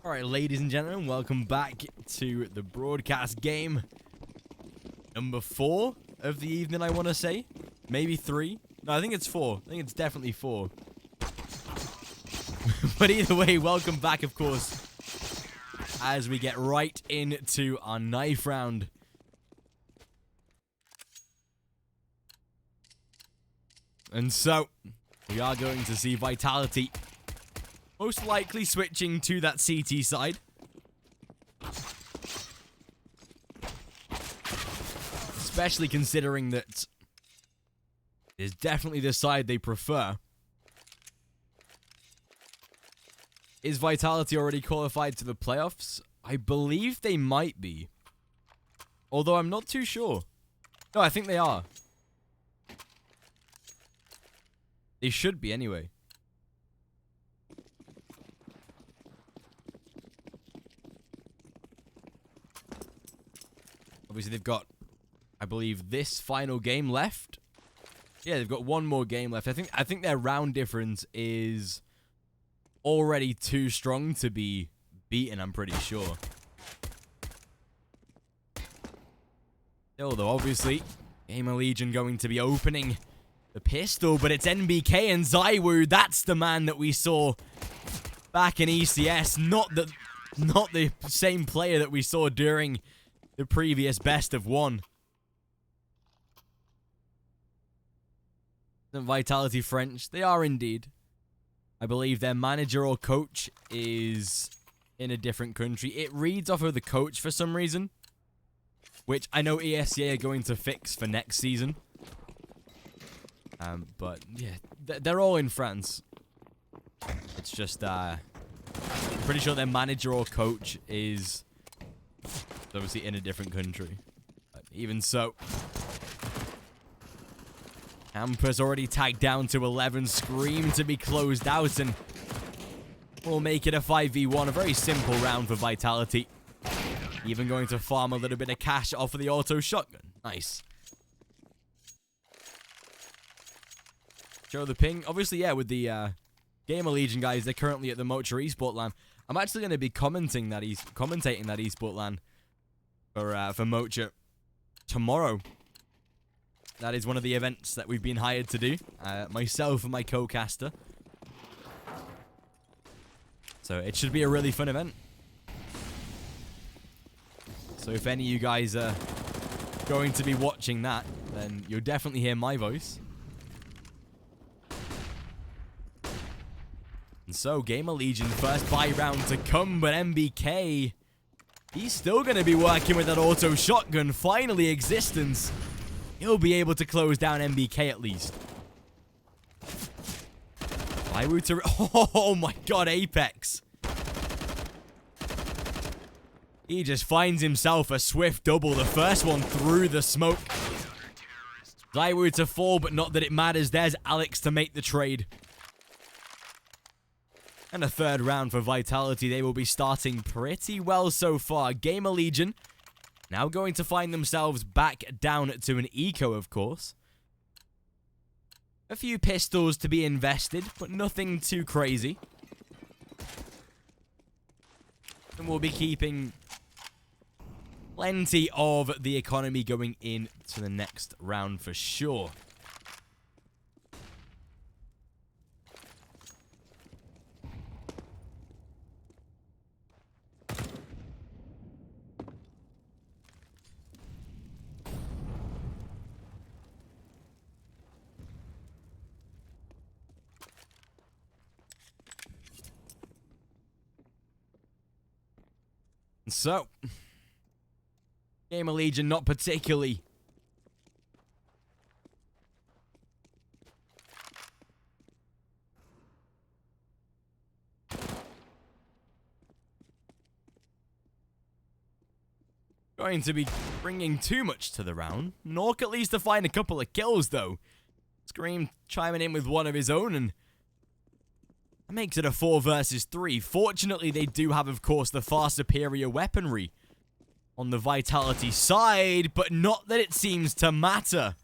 Alright, ladies and gentlemen, welcome back to the broadcast game. Number 4 of the evening, I want to say. Maybe 3. No, I think it's 4. I think it's definitely 4. But either way, welcome back, of course, as we get right into our knife round. And so, we are going to see Vitality most likely switching to that CT side. Especially considering that it is definitely the side they prefer. Is Vitality already qualified to the playoffs? I believe they might be. Although I'm not too sure. No, I think they are. They should be anyway. Obviously, they've got, I believe, this final game left. Yeah, they've got one more game left. I think their round difference is already too strong to be beaten, I'm pretty sure. Still, though, obviously, Gamerlegion going to be opening the pistol, but it's NBK and Zywu. That's the man that we saw back in ECS, not the same player that we saw during the previous best of one. Vitality French, they are indeed. I believe their manager or coach is in a different country. It reads off of the coach for some reason, which I know Esea are going to fix for next season. But yeah, they're all in France. It's just, I'm pretty sure their manager or coach is obviously in a different country. But even so, Campus already tagged down to 11. Scream to be closed out, and we'll make it a 5v1. A very simple round for Vitality. Even going to farm a little bit of cash off of the auto shotgun. Nice. Show the ping. Obviously, yeah, with the Gamerlegion guys, they're currently at the Mocha Esport LAN. I'm actually going to be commentating that Esport LAN for Mocha tomorrow. That is one of the events that we've been hired to do. Myself and my co-caster. So it should be a really fun event. So if any of you guys are going to be watching that, then you'll definitely hear my voice. And so, Gamerlegion first buy round to come, but MBK, he's still going to be working with that auto shotgun. Finally, Existence. He'll be able to close down MBK at least. Oh my god, Apex. He just finds himself a swift double. The first one through the smoke. Zywu to fall, but not that it matters. There's Alex to make the trade. And a third round for Vitality. They will be starting pretty well so far. Gamerlegion now going to find themselves back down to an eco, of course. A few pistols to be invested, but nothing too crazy. And we'll be keeping plenty of the economy going into the next round for sure. So, Gamerlegion not particularly going to be bringing too much to the round. Nork at least to find a couple of kills though. Scream chiming in with one of his own, and that makes it a 4 versus 3. Fortunately, they do have, of course, the far superior weaponry on the Vitality side, but not that it seems to matter.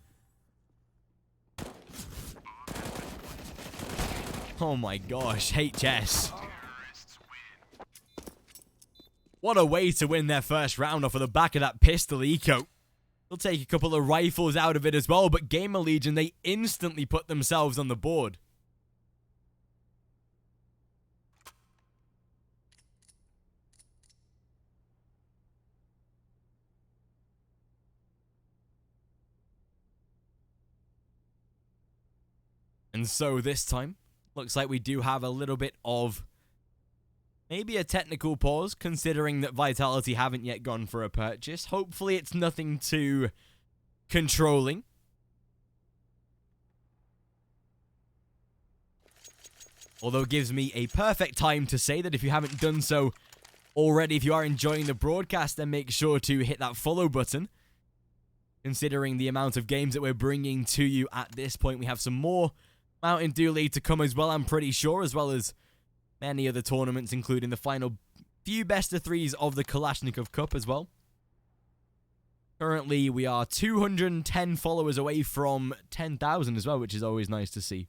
Oh my gosh, HS. What a way to win their first round off of the back of that pistol eco. They'll take a couple of rifles out of it as well, but Gamerlegion, they instantly put themselves on the board. And so this time, looks like we do have a little bit of maybe a technical pause, considering that Vitality haven't yet gone for a purchase. Hopefully it's nothing too controlling. Although it gives me a perfect time to say that if you haven't done so already, if you are enjoying the broadcast, then make sure to hit that follow button. Considering the amount of games that we're bringing to you at this point, we have some more Mountain Dew League to come as well, I'm pretty sure, as well as many other tournaments, including the final few best of threes of the Kalashnikov Cup as well. Currently, we are 210 followers away from 10,000 as well, which is always nice to see.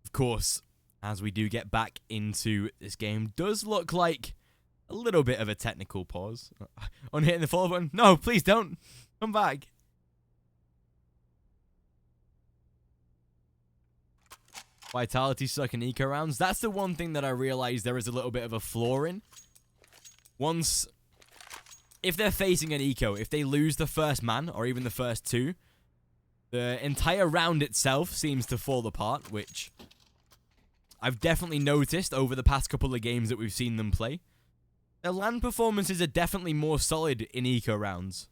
Of course, as we do get back into this game, does look like a little bit of a technical pause. On hitting the follow button. No, please don't. Come back. Vitality suck in eco rounds. That's the one thing that I realized there is a little bit of a flaw in. If they're facing an eco, if they lose the first man, or even the first two, the entire round itself seems to fall apart, which I've definitely noticed over the past couple of games that we've seen them play. Their LAN performances are definitely more solid in eco rounds.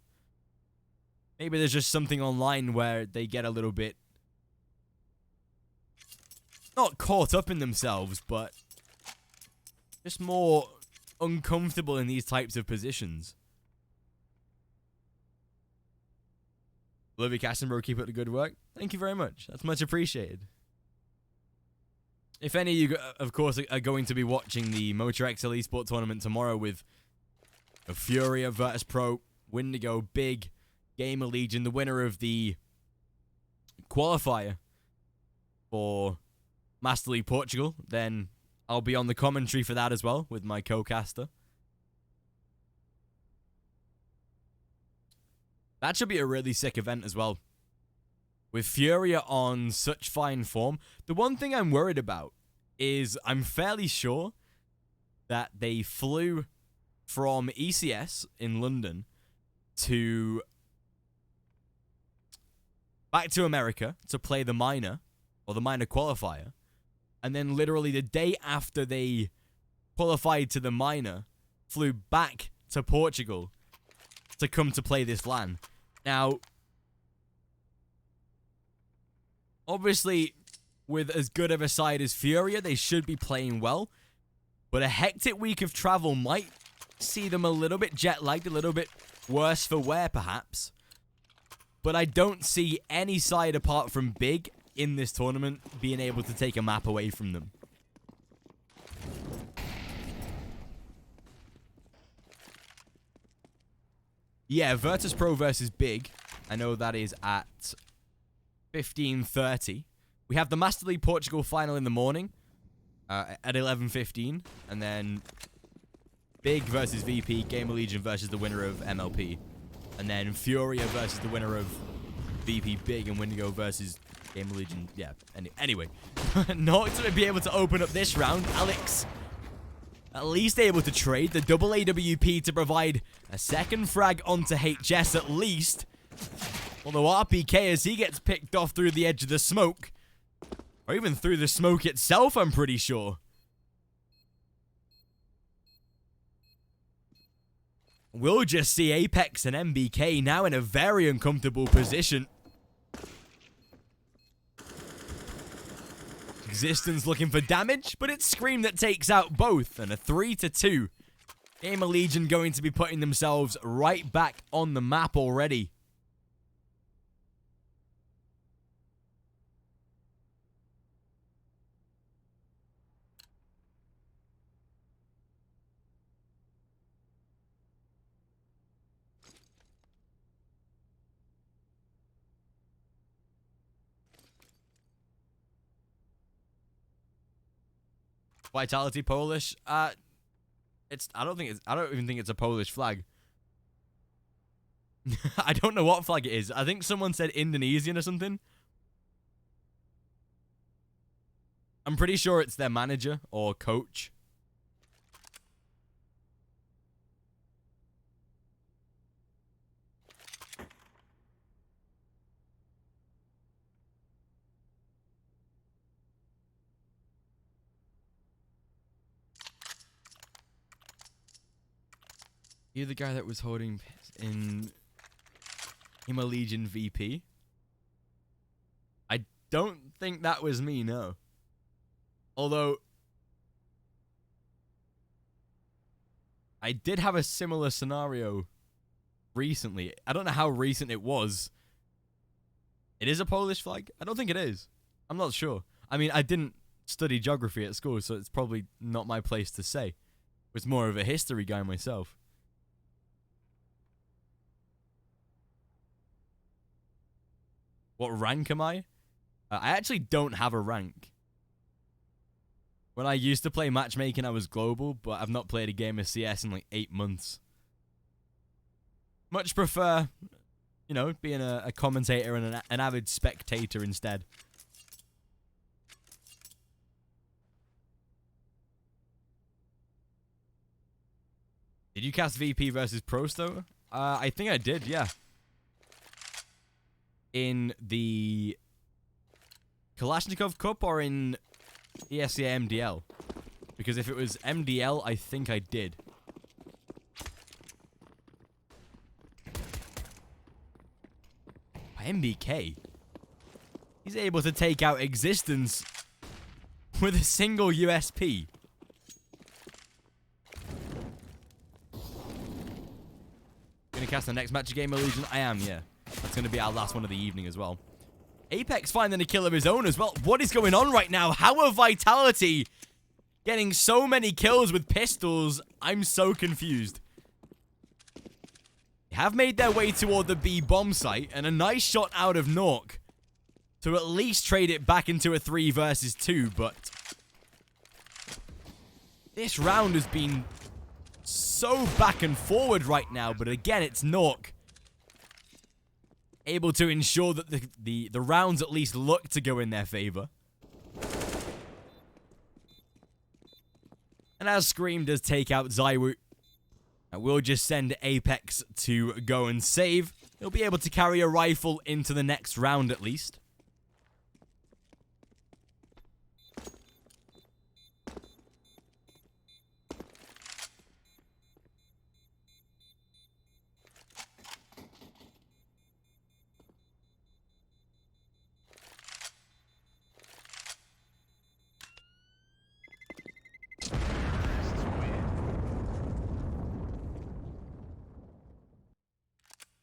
Maybe there's just something online where they get a little bit not caught up in themselves, but just more uncomfortable in these types of positions. Love you, Castenbro. Keep up the good work. Thank you very much. That's much appreciated. If any of you, of course, are going to be watching the Motor XL Esports tournament tomorrow with Furia, Virtus Pro, Windigo, Big, Gamerlegion, the winner of the qualifier for Master League Portugal, then I'll be on the commentary for that as well with my co-caster. That should be a really sick event as well. With Furia on such fine form, the one thing I'm worried about is I'm fairly sure that they flew from ECS in London back to America to play the minor, or the minor qualifier, and then literally the day after they qualified to the minor, flew back to Portugal to come to play this LAN. Now, obviously, with as good of a side as Furia, they should be playing well. But a hectic week of travel might see them a little bit jet-lagged, a little bit worse for wear, perhaps. But I don't see any side apart from Big in this tournament being able to take a map away from them. Yeah, Virtus Pro versus Big. I know that is at 15:30. We have the Master League Portugal final in the morning at 11:15. And then Big versus VP, Gamerlegion versus the winner of MLP. And then Furia versus the winner of VP Big, and Windigo versus Gamerlegion. Yeah, anyway. Not to be able to open up this round. Alex at least able to trade the double AWP to provide a second frag onto HS at least. Although RPK, as he gets picked off through the edge of the smoke, or even through the smoke itself, I'm pretty sure. We'll just see Apex and MBK now in a very uncomfortable position. Existence looking for damage, but it's Scream that takes out both, and a 3-2. Gamerlegion going to be putting themselves right back on the map already. Vitality Polish. I don't even think it's a Polish flag. I don't know what flag it is. I think someone said Indonesian or something. I'm pretty sure it's their manager or coach. You're the guy that was holding in Gamerlegion VP? I don't think that was me, no. Although, I did have a similar scenario recently. I don't know how recent it was. It is a Polish flag? I don't think it is. I'm not sure. I mean, I didn't study geography at school, so it's probably not my place to say. I was more of a history guy myself. What rank am I? I actually don't have a rank. When I used to play matchmaking, I was global, but I've not played a game of CS in like 8 months. Much prefer, you know, being a commentator and an avid spectator instead. Did you cast VP versus Prosto? I think I did, yeah. In the Kalashnikov Cup or in Esea MDL? Because if it was MDL, I think I did. MBK? He's able to take out Existence with a single USP. Gonna cast the next match of Gamerlegion? I am, yeah. That's going to be our last one of the evening as well. Apex finding a kill of his own as well. What is going on right now? How are Vitality getting so many kills with pistols? I'm so confused. They have made their way toward the B bomb site, and a nice shot out of Nork to at least trade it back into a 3 versus 2, but this round has been so back and forward right now, but again, it's Nork able to ensure that the rounds at least look to go in their favor. And as Scream does take out Zywoo, we'll just send Apex to go and save. He'll be able to carry a rifle into the next round at least.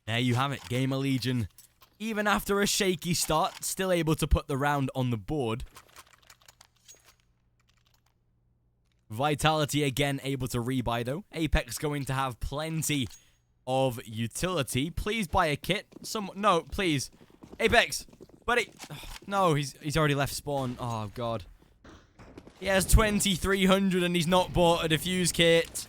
There you have it, Gamerlegion, even after a shaky start, still able to put the round on the board. Vitality again able to rebuy though. Apex going to have plenty of utility. Please buy a kit. No, please. Apex, buddy. Oh, no, he's already left spawn. Oh god. He has 2,300 and he's not bought a defuse kit.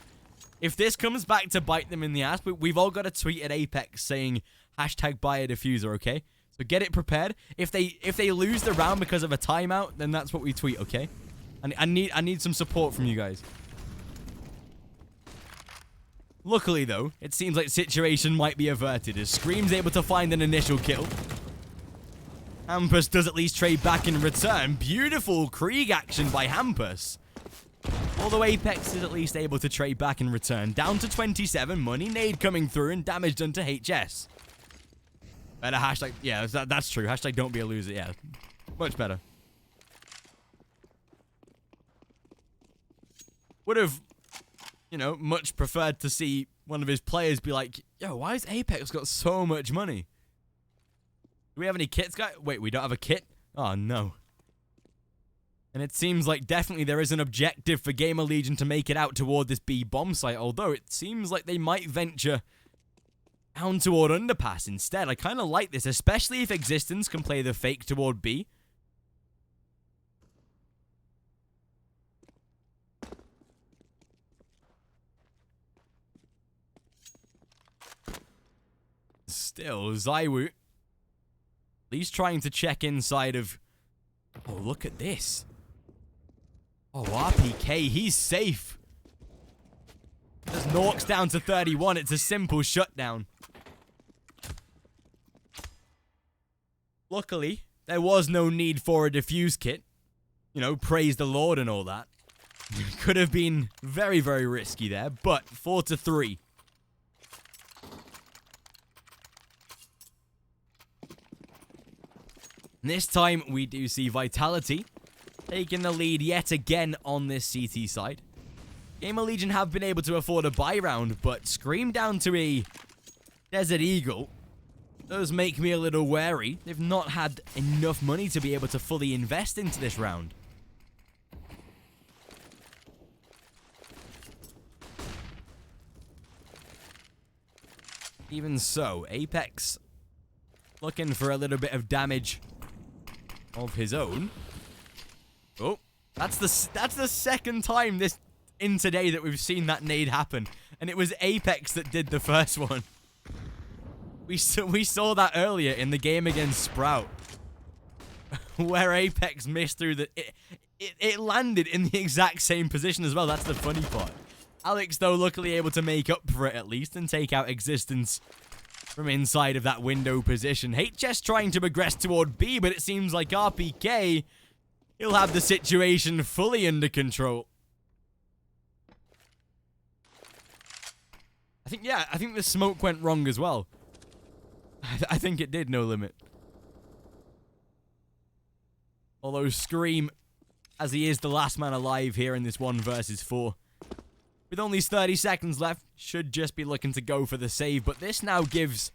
If this comes back to bite them in the ass, we've all got to tweet at Apex saying hashtag buy a diffuser, okay? So get it prepared. If they lose the round because of a timeout, then that's what we tweet, okay? And I need some support from you guys. Luckily though, it seems like the situation might be averted as Scream's able to find an initial kill. Hampus does at least trade back in return. Beautiful Krieg action by Hampus. Although Apex is at least able to trade back in return. Down to 27. Money nade coming through and damage done to HS. Better hashtag. Yeah, that's true. Hashtag don't be a loser. Yeah. Much better. Would have, you know, much preferred to see one of his players be like, yo, why has Apex got so much money? Do we have any kits, guys? Wait, we don't have a kit? Oh, no. And it seems like definitely there is an objective for Gamerlegion to make it out toward this B bomb site, although it seems like they might venture down toward underpass instead. I kind of like this, especially if Existence can play the fake toward B. Still, Zywoo, at least trying to check inside of... Oh, look at this. Oh, RPK, he's safe. As Nork's down to 31, it's a simple shutdown. Luckily, there was no need for a defuse kit. You know, praise the Lord and all that. Could have been very, very risky there, but 4-3. This time, we do see Vitality taking the lead yet again on this CT side. Gamerlegion have been able to afford a buy round, but Scream down to a Desert Eagle does make me a little wary. They've not had enough money to be able to fully invest into this round. Even so, Apex looking for a little bit of damage of his own. Oh, that's the second time this in today that we've seen that nade happen, and it was Apex that did the first one. We saw that earlier in the game against Sprout, where Apex missed through the... It landed in the exact same position as well. That's the funny part. Alex, though, luckily able to make up for it at least and take out Existence from inside of that window position. HS trying to progress toward B, but it seems like RPK, he'll have the situation fully under control. I think the smoke went wrong as well. I think it did, No Limit. Although Scream, as he is the last man alive here in this 1 versus 4, with only 30 seconds left, should just be looking to go for the save. But this now gives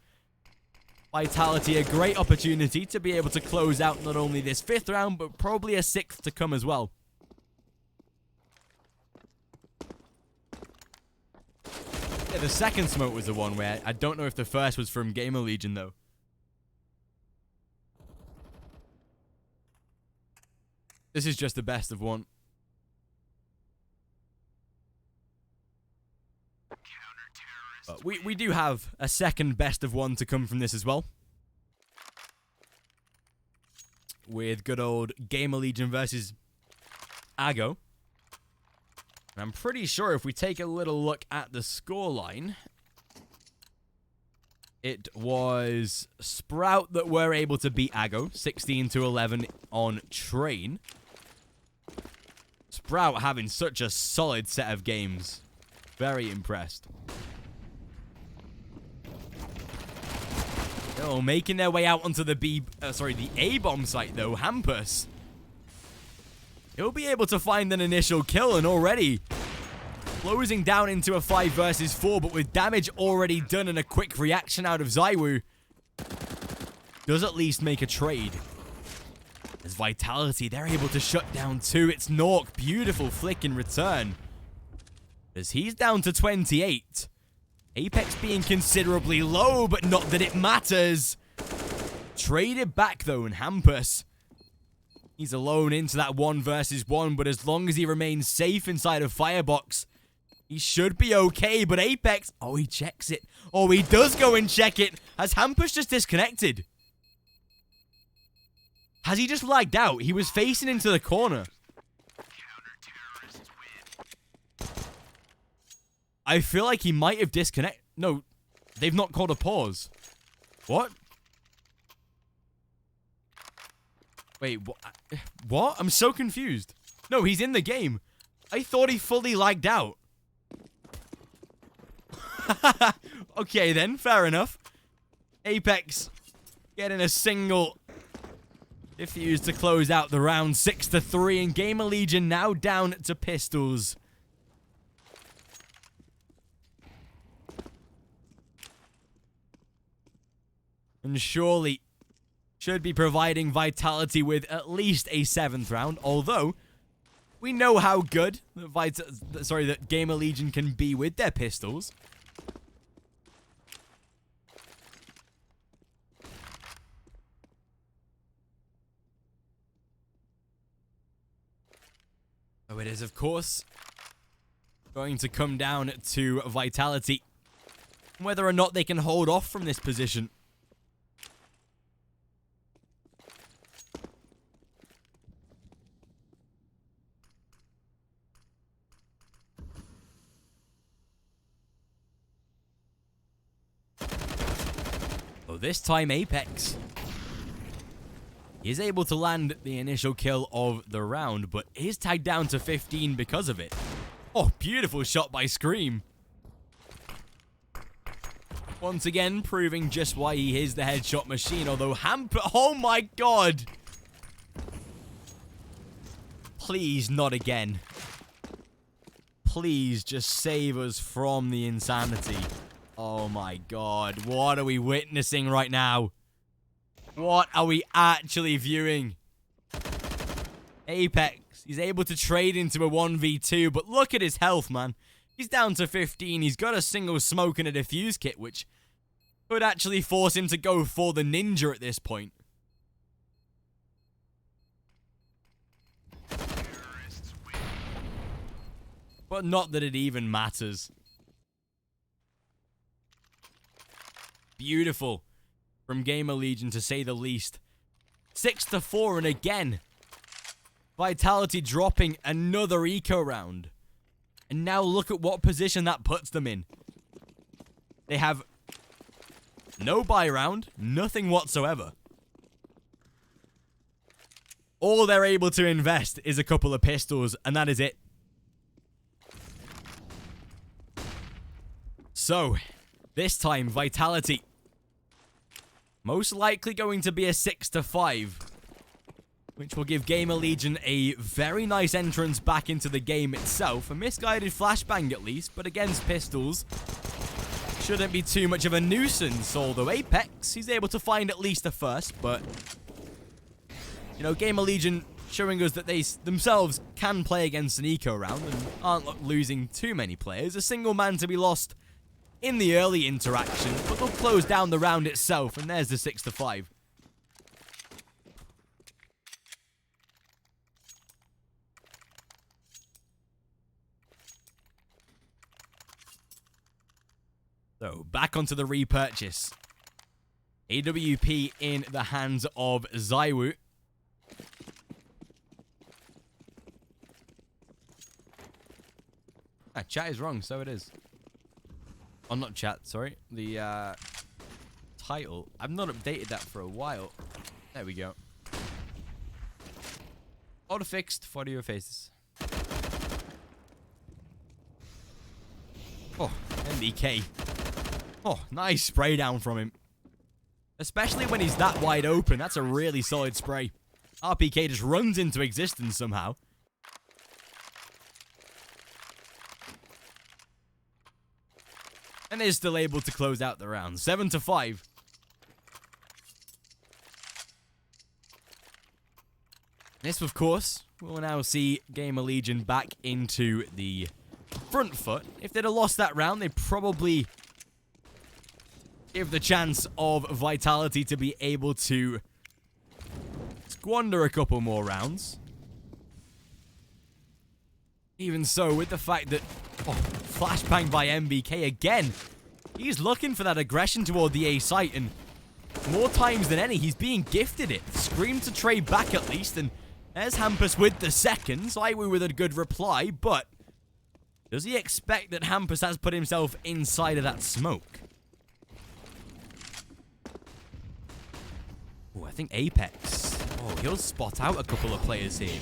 Vitality a great opportunity to be able to close out not only this 5th round, but probably a 6th to come as well. Yeah, the second smoke was the one where I don't know if the first was from Gamerlegion, though. This is just the best of one. But we do have a second best of one to come from this as well. With good old Gamerlegion versus Csgo. And I'm pretty sure if we take a little look at the scoreline, it was Sprout that were able to beat Csgo, 16-11 on Train. Sprout having such a solid set of games. Very impressed. Oh, making their way out onto the the A-bomb site though, Hampus. He'll be able to find an initial kill, and already closing down into a 5 versus 4, but with damage already done and a quick reaction out of Zywoo, does at least make a trade. As Vitality, they're able to shut down 2. It's Nork, beautiful flick in return. As he's down to 28. Apex being considerably low, but not that it matters. Traded back, though, and Hampus, he's alone into that 1 versus 1, but as long as he remains safe inside of Firebox, he should be okay. But Apex, oh, he checks it. Oh, he does go and check it. Has Hampus just disconnected? Has he just lagged out? He was facing into the corner. I feel like he might have disconnected. No, they've not called a pause. What? Wait, what? I'm so confused. No, he's in the game. I thought he fully lagged out. Okay then, fair enough. Apex getting a single defuse to close out the round, 6-3, and Gamerlegion now down to pistols. And surely should be providing Vitality with at least a 7th round, although we know how good that Gamerlegion can be with their pistols. So it is, of course, going to come down to Vitality, whether or not they can hold off from this position. this time Apex is able to land the initial kill of the round, but is tagged down to 15 because of it. Oh, beautiful shot by Scream. Once again, proving just why he is the headshot machine, although oh my god! Please, not again. Please, just save us from the insanity. Oh my god, what are we witnessing right now? What are we actually viewing? Apex, he's able to trade into a 1v2, but look at his health, man. He's down to 15, he's got a single smoke and a defuse kit, which could actually force him to go for the ninja at this point. But not that it even matters. Beautiful from Gamerlegion, to say the least. 6-4, and again, Vitality dropping another eco round. And now look at what position that puts them in. They have no buy round, nothing whatsoever. All they're able to invest is a couple of pistols, and that is it. So, this time, Vitality most likely going to be a 6-5, which will give Gamerlegion a very nice entrance back into the game itself. A misguided flashbang at least, but against pistols, shouldn't be too much of a nuisance. Although Apex, he's able to find at least a first, but, you know, Gamerlegion showing us that they themselves can play against an eco round and aren't losing too many players. A single man to be lost in the early interaction, but they'll close down the round itself, and there's the 6-5. So, back onto the repurchase. AWP in the hands of Zywoo. Chat is wrong, so it is. Oh, not chat, sorry. The title. I've not updated that for a while. There we go. Auto fixed for your faces. Oh, MBK. Oh, nice spray down from him. Especially when he's that wide open. That's a really solid spray. RPK just runs into existence somehow. And is still able to close out the round. 7-5. This, of course, will now see Gamerlegion back into the front foot. If they'd have lost that round, they probably give the chance of Vitality to be able to squander a couple more rounds. Even so, with the fact that... Oh, flashbang by MBK again. He's looking for that aggression toward the A site, and more times than any, he's being gifted it. Scream to trade back at least, and there's Hampus with the second. Zywoo with a good reply, but does he expect that Hampus has put himself inside of that smoke? Oh, I think Apex. Oh, he'll spot out a couple of players here.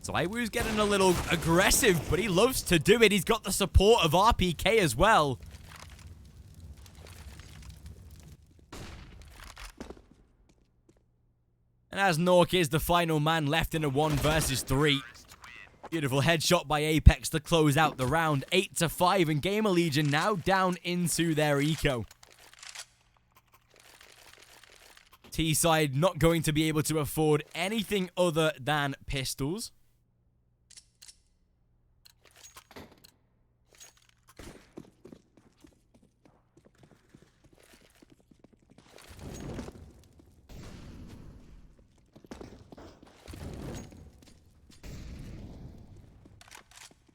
Zywoo's getting a little aggressive, but he loves to do it. He's got the support of RPK as well. And as Nork is the final man left in a 1 versus 3. Beautiful headshot by Apex to close out the round. 8-5, and Gamerlegion now down into their eco. T-side not going to be able to afford anything other than pistols.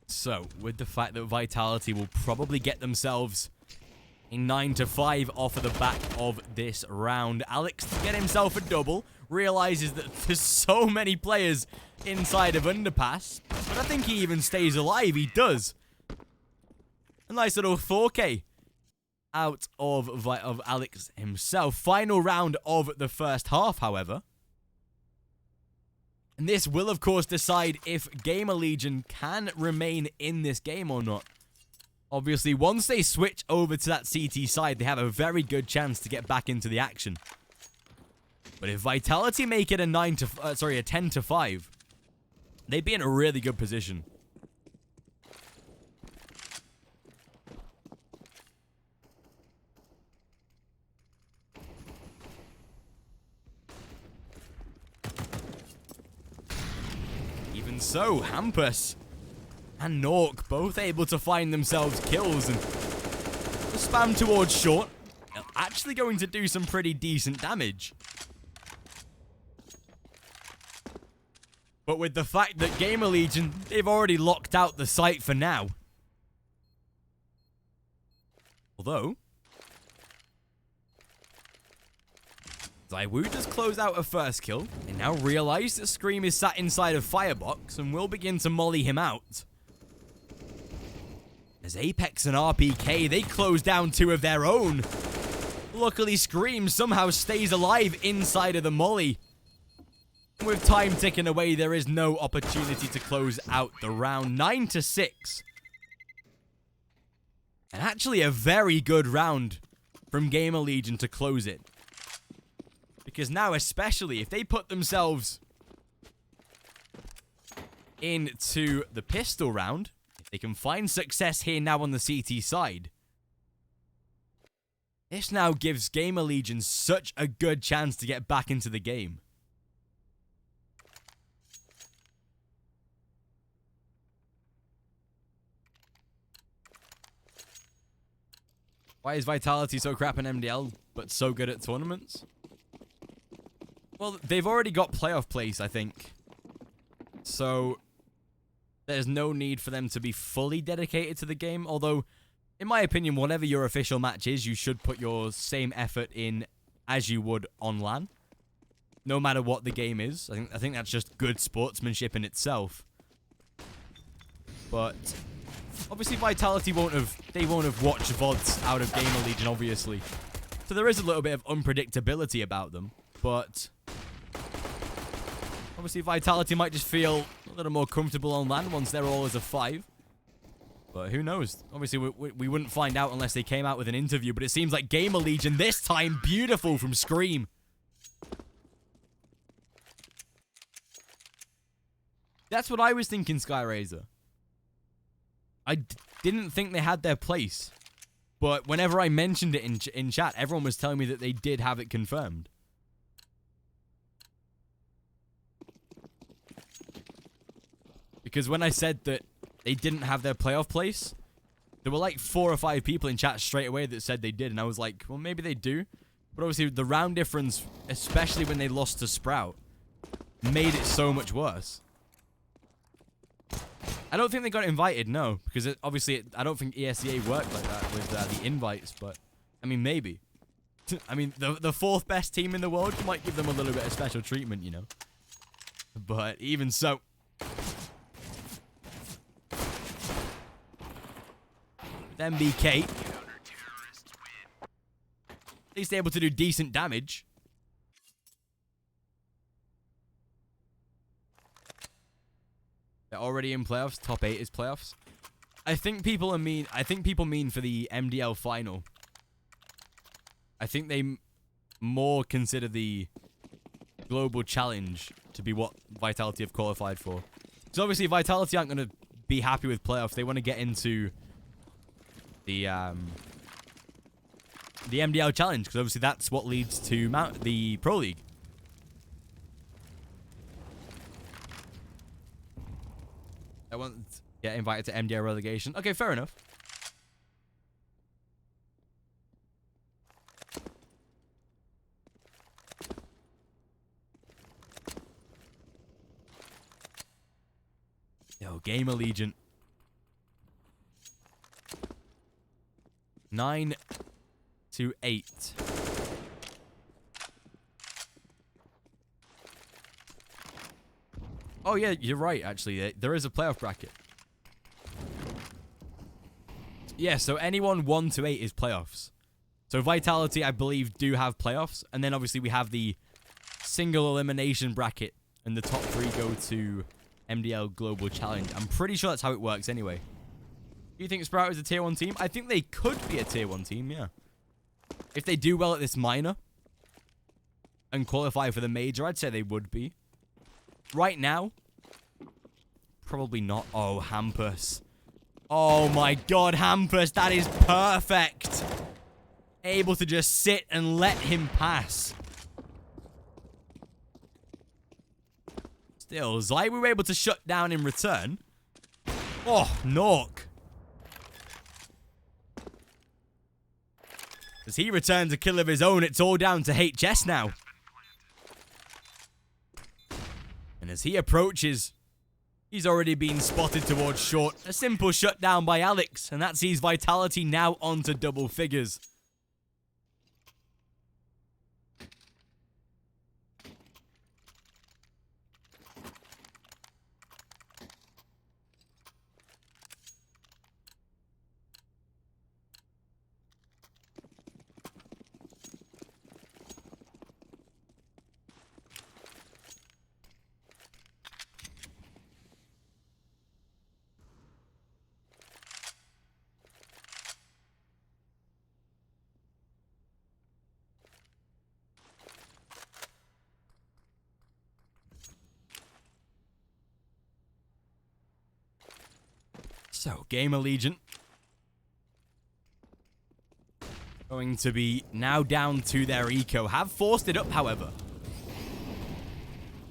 So, with the fact that Vitality will probably get themselves a 9-5 off of the back of this round, Alex, to get himself a double, realizes that there's so many players inside of Underpass, but I think he even stays alive. He does. A nice little 4K out of Alex himself. Final round of the first half, however. And this will, of course, decide if Gamerlegion can remain in this game or not. Obviously, once they switch over to that CT side, they have a very good chance to get back into the action. But if Vitality make it a 10-5, they'd be in a really good position. Even so, Hampus and Nork both able to find themselves kills, and the spam towards short actually going to do some pretty decent damage. But with the fact that Gamerlegion, they've already locked out the site for now. Although, Zywoo does close out a first kill. They now realize that Scream is sat inside of Firebox and will begin to molly him out. As Apex and RPK, they close down two of their own. Luckily, Scream somehow stays alive inside of the molly. With time ticking away, there is no opportunity to close out the round. 9-6. And actually a very good round from Gamerlegion to close it. Because now, especially, if they put themselves into the pistol round, if they can find success here now on the CT side, this now gives Gamerlegion such a good chance to get back into the game. Why is Vitality so crap in MDL, but so good at tournaments? Well, they've already got playoff place, I think. So, there's no need for them to be fully dedicated to the game. Although, in my opinion, whatever your official match is, you should put your same effort in as you would on LAN. No matter what the game is. I think that's just good sportsmanship in itself. But obviously Vitality won't have watched VODs out of Gamerlegion, obviously. So there is a little bit of unpredictability about them. But obviously Vitality might just feel a little more comfortable on LAN once they're all as a 5. But who knows? Obviously we wouldn't find out unless they came out with an interview. But it seems like Gamerlegion this time, beautiful from Scream. That's what I was thinking, Skyrazor. I didn't think they had their place. But whenever I mentioned it in chat, everyone was telling me that they did have it confirmed. Because when I said that they didn't have their playoff place, there were like 4 or 5 people in chat straight away that said they did. And I was like, well, maybe they do. But obviously the round difference, especially when they lost to Sprout, made it so much worse. I don't think they got invited, no. Because obviously, I don't think ESEA worked like that with the invites. But, I mean, maybe. I mean, the 4th best team in the world might give them a little bit of special treatment, you know. But even so. With MBK. At least able to do decent damage. They're already in playoffs. Top 8 is playoffs. I think people mean for the MDL final. I think they more consider the global challenge to be what Vitality have qualified for. Because obviously Vitality aren't going to be happy with playoffs. They want to get into the MDL challenge, because obviously that's what leads to the Pro League. I want to get invited to MDL relegation. Okay, fair enough. Yo, Gamerlegion. 9-8. Oh, yeah, you're right, actually. There is a playoff bracket. Yeah, so anyone 1-8 is playoffs. So Vitality, I believe, do have playoffs. And then obviously we have the single elimination bracket. And the top 3 go to MDL Global Challenge. I'm pretty sure that's how it works anyway. Do you think Sprout is a tier 1 team? I think they could be a tier 1 team, yeah. If they do well at this minor and qualify for the major, I'd say they would be. Right now, probably not. Oh, Hampus. Oh my god, Hampus, that is perfect. Able to just sit and let him pass. Still, Zai we were able to shut down in return. Oh, Nork. As he returns a kill of his own, it's all down to HS now. And as he approaches, he's already been spotted towards short. A simple shutdown by Alex, and that sees Vitality now onto double figures. So, Gamerlegion going to be now down to their eco. Have forced it up, however.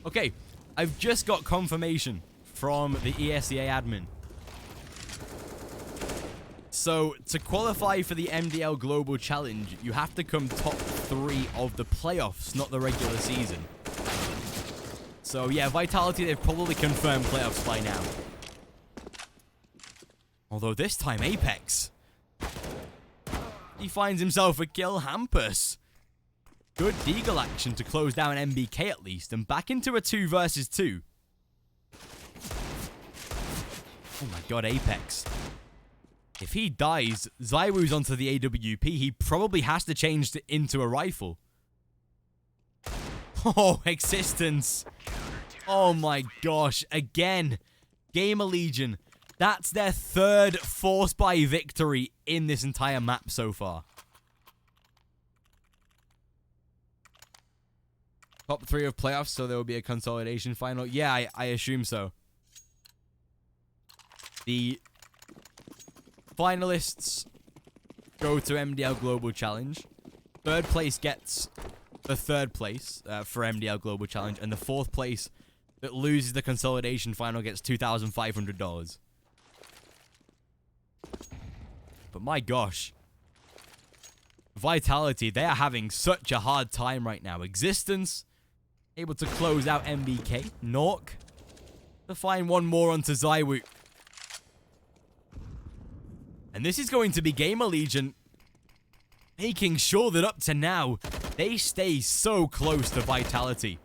Okay, I've just got confirmation from the Esea admin. So, to qualify for the MDL Global Challenge, you have to come top 3 of the playoffs, not the regular season. So, yeah, Vitality, they've probably confirmed playoffs by now. Although this time, Apex. He finds himself a kill. Hampus. Good deagle action to close down MBK at least. And back into a 2 versus 2. Oh my god, Apex. If he dies, Zywoo's onto the AWP. He probably has to change it into a rifle. Oh, Existence. Oh my gosh. Again. Gamerlegion. That's their 3rd force buy victory in this entire map so far. Top 3 of playoffs, so there will be a consolidation final. Yeah, I assume so. The finalists go to MDL Global Challenge. 3rd place gets the 3rd place for MDL Global Challenge. And the 4th place that loses the consolidation final gets $2,500. But my gosh. Vitality, they are having such a hard time right now. Existence, able to close out MBK. Nork, to find one more onto Zywoo. And this is going to be Gamerlegion making sure that up to now, they stay so close to Vitality.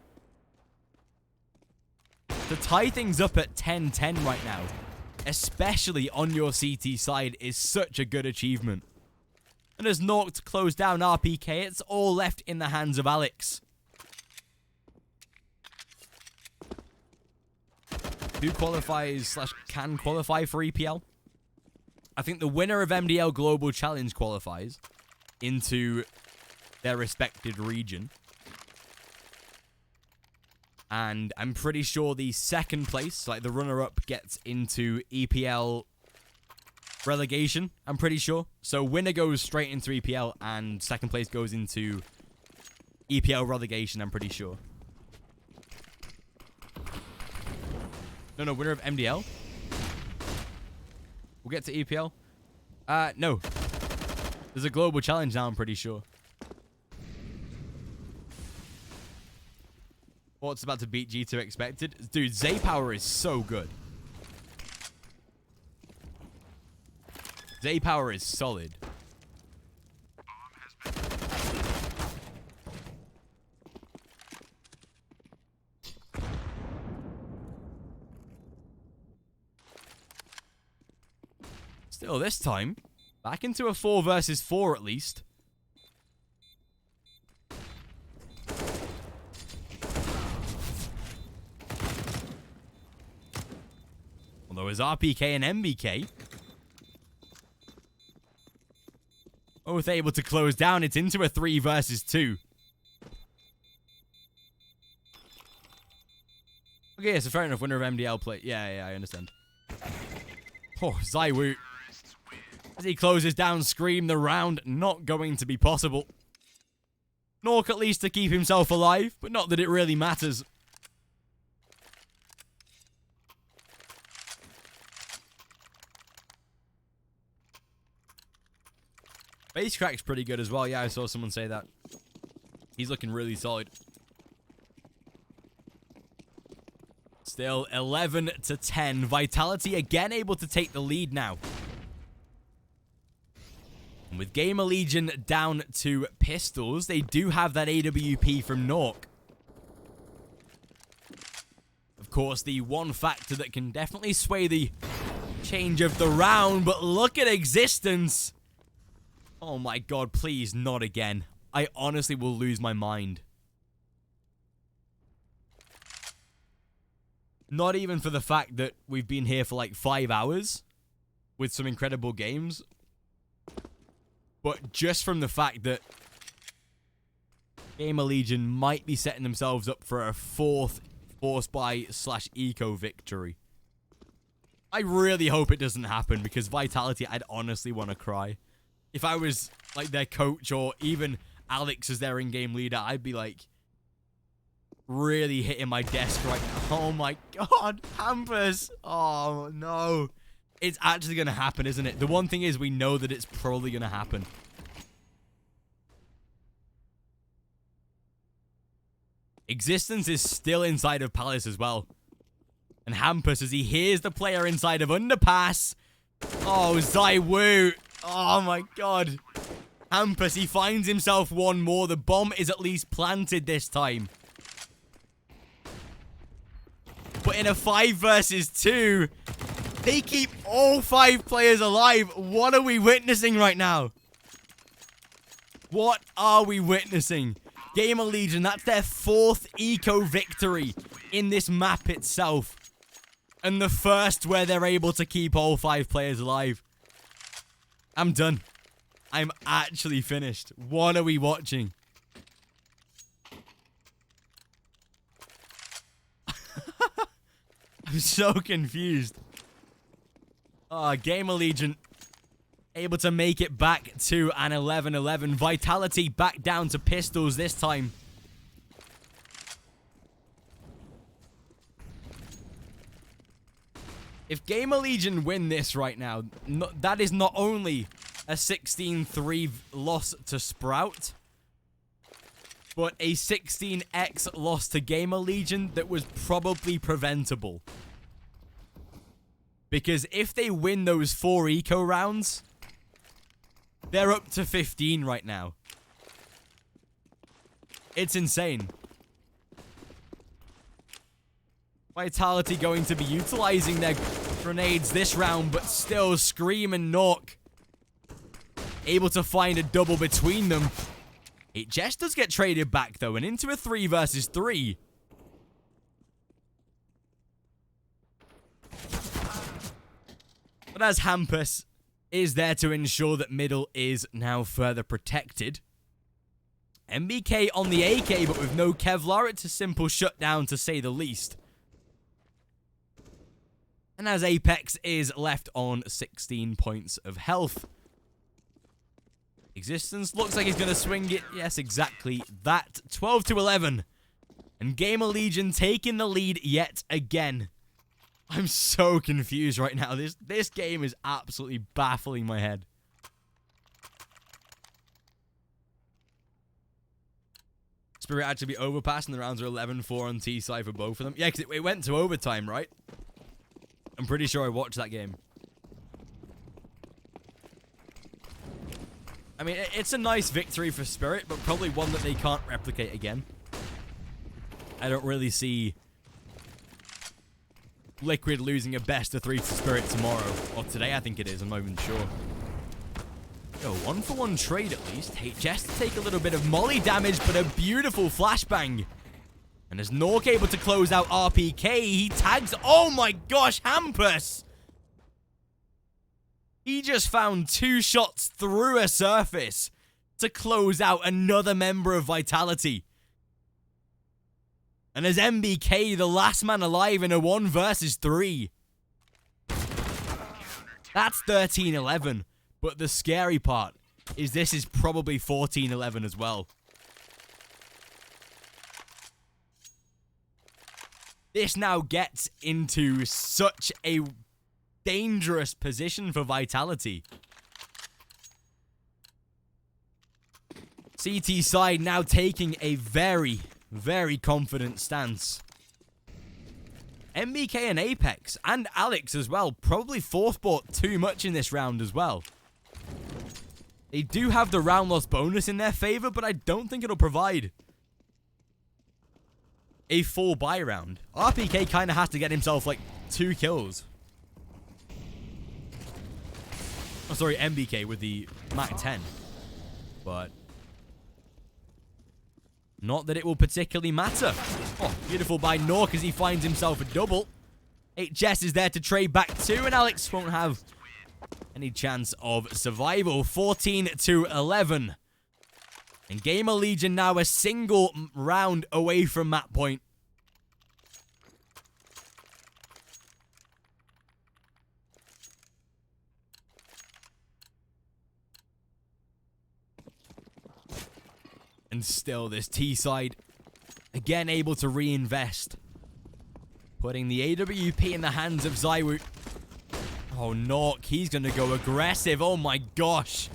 To tie things up at 10-10 right now, especially on your CT side, is such a good achievement. And as Nork closed down RPK, it's all left in the hands of Alex. Who qualifies / can qualify for EPL? I think the winner of MDL Global Challenge qualifies into their respected region. And I'm pretty sure the 2nd place, like the runner-up, gets into EPL relegation, I'm pretty sure. So winner goes straight into EPL, and 2nd place goes into EPL relegation, I'm pretty sure. No, winner of MDL. We'll get to EPL. No. There's a global challenge now, I'm pretty sure. What's about to beat G2 expected? Dude, Zay Power is so good. Zay Power is solid. Still, this time, back into a 4 versus 4 at least. Although as RPK and MBK both able to close down, it's into a 3 versus 2. Okay, so fair enough. Winner of MDL play. Yeah, I understand. Oh, ZywOot. As he closes down Scream, the round not going to be possible. Nork at least to keep himself alive, but not that it really matters. Base crack's pretty good as well. Yeah, I saw someone say that. He's looking really solid. Still 11 to 10. Vitality again able to take the lead now. And with Gamerlegion down to pistols, they do have that AWP from Nork. Of course, the one factor that can definitely sway the change of the round, but look at Existence. Oh my god, please, not again. I honestly will lose my mind. Not even for the fact that we've been here for like 5 hours with some incredible games, but just from the fact that Gamerlegion might be setting themselves up for a 4th Force Buy / Eco victory. I really hope it doesn't happen, because Vitality, I'd honestly want to cry. If I was like their coach or even Alex as their in-game leader, I'd be like really hitting my desk right now. Oh my god, Hampus. Oh no. It's actually going to happen, isn't it? The one thing is we know that it's probably going to happen. Existence is still inside of Palace as well. And Hampus, as he hears the player inside of Underpass. Oh, ZywOot. Oh my god. Hampus, he finds himself one more. The bomb is at least planted this time. But in a 5 versus 2, they keep all 5 players alive. What are we witnessing right now? What are we witnessing? Gamerlegion, that's their 4th Eco victory in this map itself. And the first where they're able to keep all 5 players alive. I'm done. I'm actually finished. What are we watching? I'm so confused. Gamerlegion able to make it back to an 11-11. Vitality back down to pistols this time. If Gamerlegion win this right now, that is not only a 16-3 loss to Sprout, but a 16x loss to Gamerlegion that was probably preventable. Because if they win those 4 eco rounds, they're up to 15 right now. It's insane. Vitality going to be utilizing their grenades this round, but still Scream and Nork able to find a double between them. It just does get traded back though, and into a 3 versus 3. But as Hampus is there to ensure that middle is now further protected. MBK on the AK, but with no Kevlar, it's a simple shutdown to say the least. And as Apex is left on 16 points of health. Existence looks like he's going to swing it. Yes, exactly that. 12-11. And Gamerlegion taking the lead yet again. I'm so confused right now. This game is absolutely baffling my head. Spirit actually overpassed, and the rounds are 11-4 on T-side for both of them. Yeah, because it went to overtime, right? I'm pretty sure I watched that game. I mean, it's a nice victory for Spirit, but probably one that they can't replicate again. I don't really see Liquid losing a best-of-3 to Spirit tomorrow. Or today, I think it is. I'm not even sure. Yo, 1-for-1 trade at least. HS to take a little bit of molly damage, but a beautiful flashbang. And as Nork able to close out RPK, he tags... Oh my gosh, Hampus! He just found 2 shots through a surface to close out another member of Vitality. And as MBK, the last man alive in a 1 versus 3. That's 13-11. But the scary part is this is probably 14-11 as well. This now gets into such a dangerous position for Vitality. CT side now taking a very, very confident stance. MBK and Apex, and Alex as well, probably force bought too much in this round as well. They do have the round loss bonus in their favor, but I don't think it'll provide a full buy round. RPK kind of has to get himself like 2 kills. Oh, sorry, MBK with the Mac 10. But not that it will particularly matter. Oh, beautiful by Nork as he finds himself a double. HS is there to trade back too, and Alex won't have any chance of survival. 14-11. And Gamerlegion now a single round away from map point. And still this T side again able to reinvest. Putting the AWP in the hands of Zywoo. Oh, Nork, he's going to go aggressive. Oh my gosh.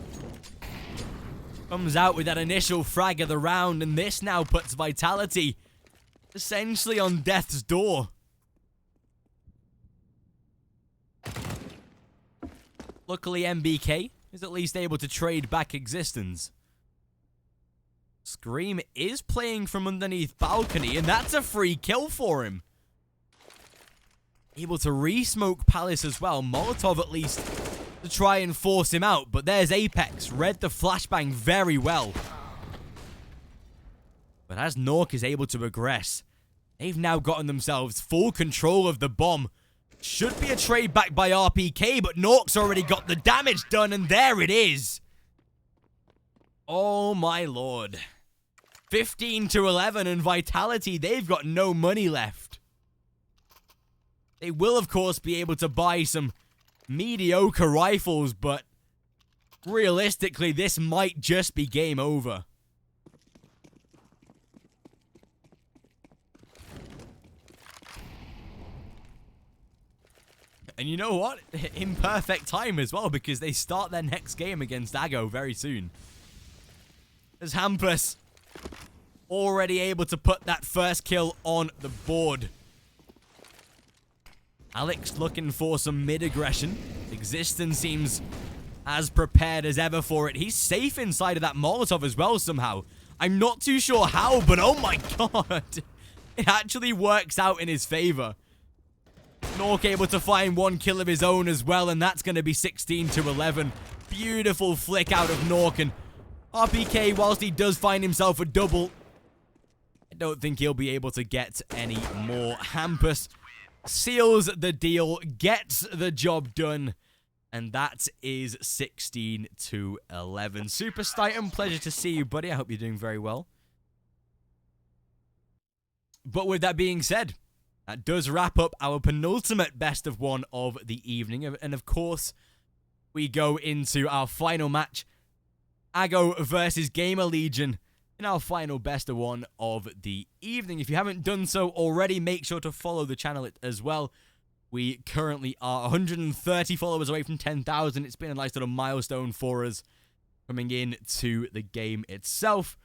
Comes out with that initial frag of the round, and this now puts Vitality essentially on death's door. Luckily, MBK is at least able to trade back existence. Scream is playing from underneath balcony, and that's a free kill for him. Able to re-smoke Palace as well. Molotov at least to try and force him out. But there's Apex. Read the flashbang very well. But as Nork is able to progress, they've now gotten themselves full control of the bomb. Should be a trade back by RPK, but Nork's already got the damage done, and there it is. Oh my lord. 15-11, and Vitality, they've got no money left. They will, of course, be able to buy some mediocre rifles, but realistically, this might just be game over. And you know what? In perfect time as well, because they start their next game against Csgo very soon. As Hampus already able to put that first kill on the board. Alex looking for some mid-aggression. Existence seems as prepared as ever for it. He's safe inside of that Molotov as well somehow. I'm not too sure how, but oh my god. It actually works out in his favor. Nork able to find 1 kill of his own as well, and that's going to be 16-11. Beautiful flick out of Nork, and RPK, whilst he does find himself a double, I don't think he'll be able to get any more. Hampus seals the deal, gets the job done, and that is 16-11. Super Titan, pleasure to see you, buddy. I hope you're doing very well. But with that being said, that does wrap up our penultimate best of 1 of the evening. And of course, we go into our final match, Csgo versus Gamerlegion, in our final best of 1 of the evening. If you haven't done so already, make sure to follow the channel as well. We currently are 130 followers away from 10,000. It's been a nice little milestone for us coming in to the game itself.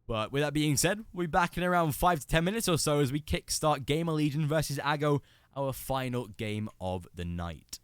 But with that being said, we'll be back in around 5 to 10 minutes or so as we kickstart Gamerlegion versus Csgo, our final game of the night.